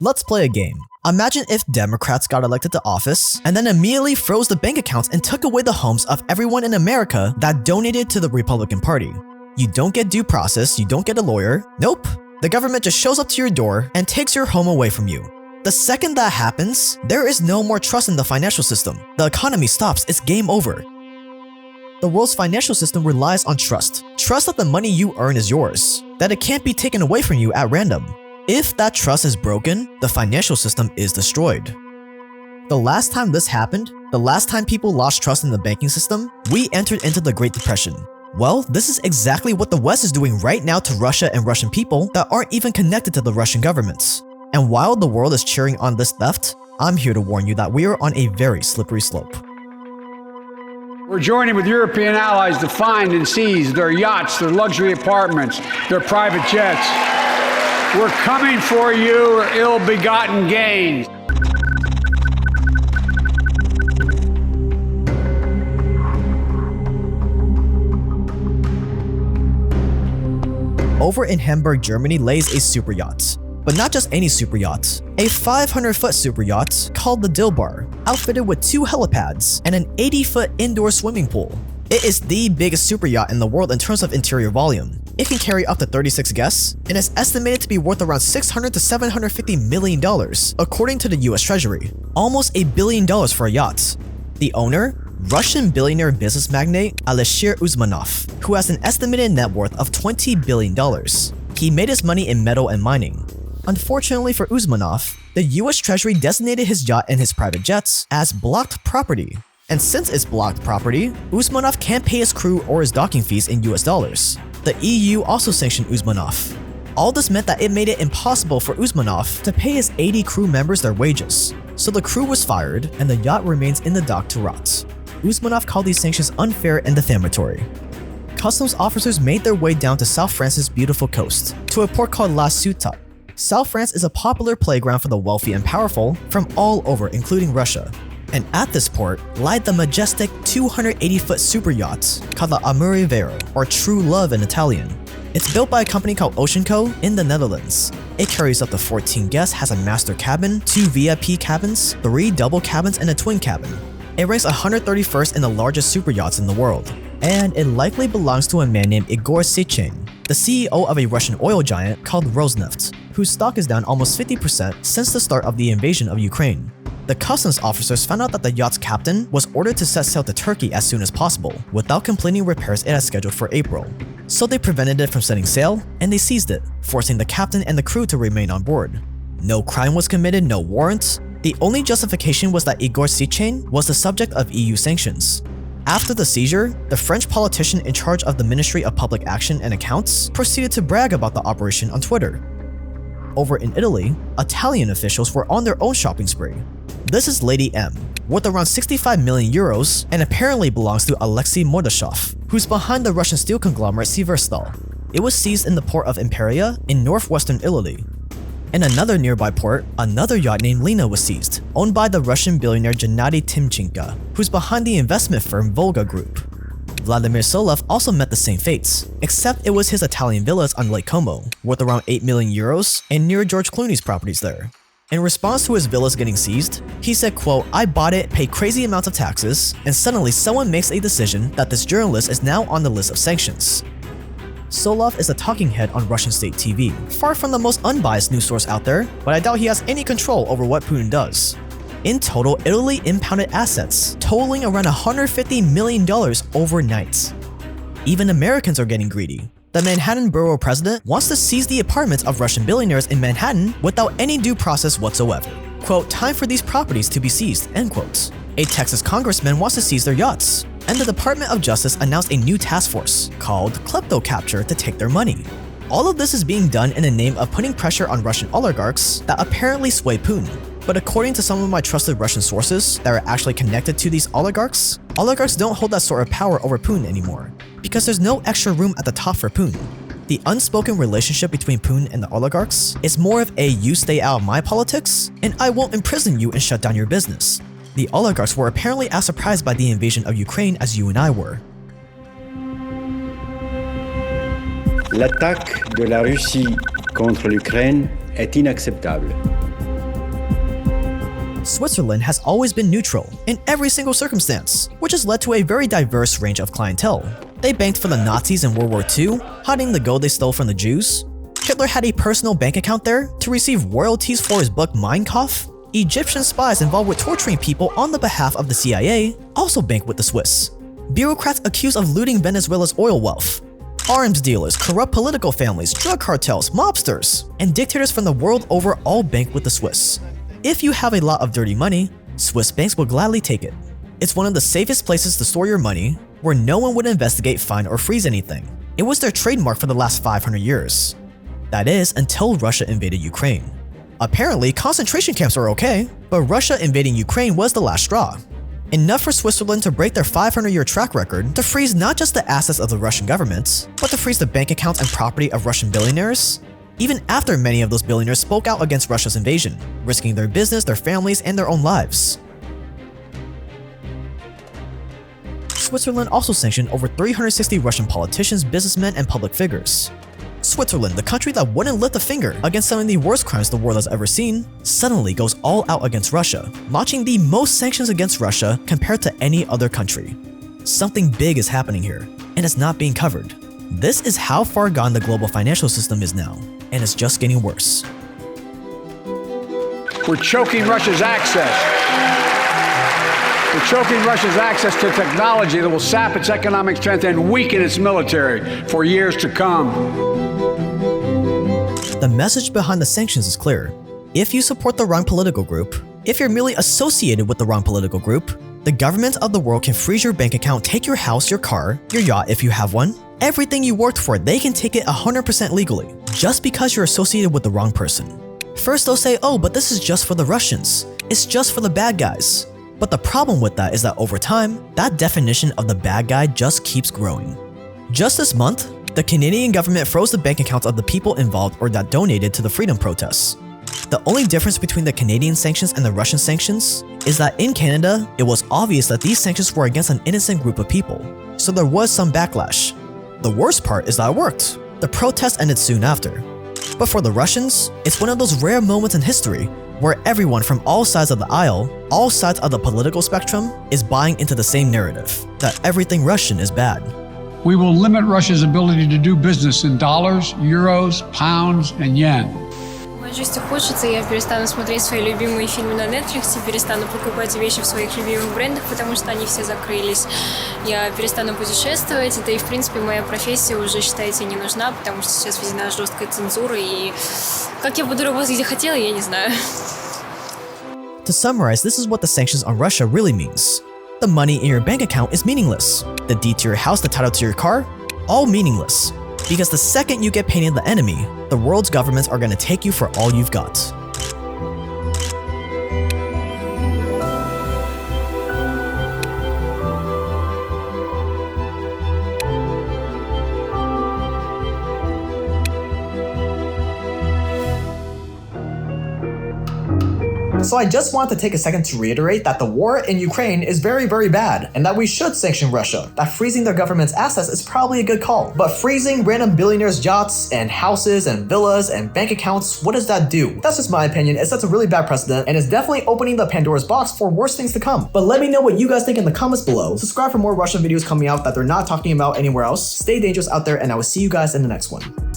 Let's play a game. Imagine if Democrats got elected to office and then immediately froze the bank accounts and took away the homes of everyone in America that donated to the Republican Party. You don't get due process, you don't get a lawyer. Nope. The government just shows up to your door and takes your home away from you. The second that happens, there is no more trust in the financial system. The economy stops, it's game over. The world's financial system relies on trust. Trust that the money you earn is yours, that it can't be taken away from you at random. If that trust is broken, the financial system is destroyed. The last time this happened, the last time people lost trust in the banking system, we entered into the Great Depression. Well, this is exactly what the West is doing right now to Russia and Russian people that aren't even connected to the Russian governments. And while the world is cheering on this theft, I'm here to warn you that we are on a very slippery slope. We're joining with European allies to find and seize their yachts, their luxury apartments, their private jets. We're coming for you, ill-begotten gains. Over in Hamburg, Germany lays a super yacht. But not just any super yacht, a 500-foot super yacht called the Dilbar, outfitted with 2 helipads and an 80-foot indoor swimming pool. It is the biggest super yacht in the world in terms of interior volume. It can carry up to 36 guests and is estimated to be worth around $600 to $750 million, according to the US Treasury. Almost $1 billion for a yacht. The owner? Russian billionaire business magnate Alisher Usmanov, who has an estimated net worth of $20 billion. He made his money in metal and mining. Unfortunately for Usmanov, the US Treasury designated his yacht and his private jets as blocked property. And since it's blocked property, Usmanov can't pay his crew or his docking fees in US dollars. The EU also sanctioned Usmanov. All this meant that it made it impossible for Usmanov to pay his 80 crew members their wages. So the crew was fired and the yacht remains in the dock to rot. Usmanov called these sanctions unfair and defamatory. Customs officers made their way down to South France's beautiful coast, to a port called La Ciotat. South France is a popular playground for the wealthy and powerful from all over, including Russia. And at this port lied the majestic 280-foot super yacht called the Amore Vero, or True Love in Italian. It's built by a company called Ocean Co. in the Netherlands. It carries up to 14 guests, has a master cabin, 2 VIP cabins, 3 double cabins, and a twin cabin. It ranks 131st in the largest super yachts in the world. And it likely belongs to a man named Igor Sechin, the CEO of a Russian oil giant called Rosneft, whose stock is down almost 50% since the start of the invasion of Ukraine. The customs officers found out that the yacht's captain was ordered to set sail to Turkey as soon as possible, without completing repairs it had scheduled for April. So they prevented it from setting sail, and they seized it, forcing the captain and the crew to remain on board. No crime was committed, no warrants. The only justification was that Igor Sechin was the subject of EU sanctions. After the seizure, the French politician in charge of the Ministry of Public Action and Accounts proceeded to brag about the operation on Twitter. Over in Italy, Italian officials were on their own shopping spree. This is Lady M, worth around 65 million euros and apparently belongs to Alexei Mordashov, who's behind the Russian steel conglomerate Severstal. It was seized in the port of Imperia in northwestern Italy. In another nearby port, another yacht named Lena was seized, owned by the Russian billionaire Gennady Timchenko, who's behind the investment firm Volga Group. Vladimir Solov also met the same fates, except it was his Italian villas on Lake Como, worth around 8 million euros and near George Clooney's properties there. In response to his villas getting seized, he said, quote, "I bought it, paid crazy amounts of taxes, and suddenly someone makes a decision that this journalist is now on the list of sanctions." Solov is a talking head on Russian state TV, far from the most unbiased news source out there, but I doubt he has any control over what Putin does. In total, Italy impounded assets, totaling around $150 million overnight. Even Americans are getting greedy. The Manhattan borough president wants to seize the apartments of Russian billionaires in Manhattan without any due process whatsoever. Quote, "Time for these properties to be seized," end quote. A Texas congressman wants to seize their yachts, and the Department of Justice announced a new task force called Klepto Capture to take their money. All of this is being done in the name of putting pressure on Russian oligarchs that apparently sway Putin. But according to some of my trusted Russian sources that are actually connected to these oligarchs don't hold that sort of power over Putin anymore, because there's no extra room at the top for Putin. The unspoken relationship between Putin and the oligarchs is more of a "you stay out of my politics, and I won't imprison you and shut down your business." The oligarchs were apparently as surprised by the invasion of Ukraine as you and I were. L'attaque de la Russie contre l'Ukraine est inacceptable. Switzerland has always been neutral in every single circumstance, which has led to a very diverse range of clientele. They banked for the Nazis in World War II, hiding the gold they stole from the Jews. Hitler had a personal bank account there to receive royalties for his book Mein Kampf. Egyptian spies involved with torturing people on the behalf of the CIA also banked with the Swiss. Bureaucrats accused of looting Venezuela's oil wealth. Arms dealers, corrupt political families, drug cartels, mobsters, and dictators from the world over all bank with the Swiss. If you have a lot of dirty money, Swiss banks will gladly take it. It's one of the safest places to store your money, where no one would investigate, fine, or freeze anything. It was their trademark for the last 500 years. That is, until Russia invaded Ukraine. Apparently, concentration camps are okay, but Russia invading Ukraine was the last straw. Enough for Switzerland to break their 500-year track record to freeze not just the assets of the Russian government, but to freeze the bank accounts and property of Russian billionaires, even after many of those billionaires spoke out against Russia's invasion, risking their business, their families, and their own lives. Switzerland also sanctioned over 360 Russian politicians, businessmen, and public figures. Switzerland, the country that wouldn't lift a finger against some of the worst crimes the world has ever seen, suddenly goes all out against Russia, launching the most sanctions against Russia compared to any other country. Something big is happening here, and it's not being covered. This is how far gone the global financial system is now, and it's just getting worse. We're choking Russia's access. We're choking Russia's access to technology that will sap its economic strength and weaken its military for years to come. The message behind the sanctions is clear. If you support the wrong political group, if you're merely associated with the wrong political group, the government of the world can freeze your bank account, take your house, your car, your yacht if you have one. Everything you worked for, they can take it 100% legally, just because you're associated with the wrong person. First they'll say, oh, but this is just for the Russians. It's just for the bad guys. But the problem with that is that over time, that definition of the bad guy just keeps growing. Just this month, the Canadian government froze the bank accounts of the people involved or that donated to the freedom protests. The only difference between the Canadian sanctions and the Russian sanctions is that in Canada, it was obvious that these sanctions were against an innocent group of people, so there was some backlash. The worst part is that it worked. The protests ended soon after. But for the Russians, it's one of those rare moments in history where everyone from all sides of the aisle, all sides of the political spectrum, is buying into the same narrative, that everything Russian is bad. We will limit Russia's ability to do business in dollars, euros, pounds, and yen. Жести хочется, я перестану смотреть свои любимые фильмы на Netflix, перестану покупать вещи в своих любимых брендах, потому что они все закрылись. Я перестану путешествовать, да и в принципе моя профессия уже, считайте, не нужна, потому что сейчас введена жесткая цензура, и как я буду работать где хотела, я не знаю. To summarize, this is what the sanctions on Russia really means. The money in your bank account is meaningless. The deed to your house, the title to your car, all meaningless. Because the second you get painted the enemy, the world's governments are going to take you for all you've got. So I just want to take a second to reiterate that the war in Ukraine is very, very bad, and that we should sanction Russia, that freezing their government's assets is probably a good call. But freezing random billionaires' yachts and houses and villas and bank accounts, what does that do? That's just my opinion. It sets a really bad precedent, and it's definitely opening the Pandora's box for worse things to come. But let me know what you guys think in the comments below. Subscribe for more Russian videos coming out that they're not talking about anywhere else. Stay dangerous out there, and I will see you guys in the next one.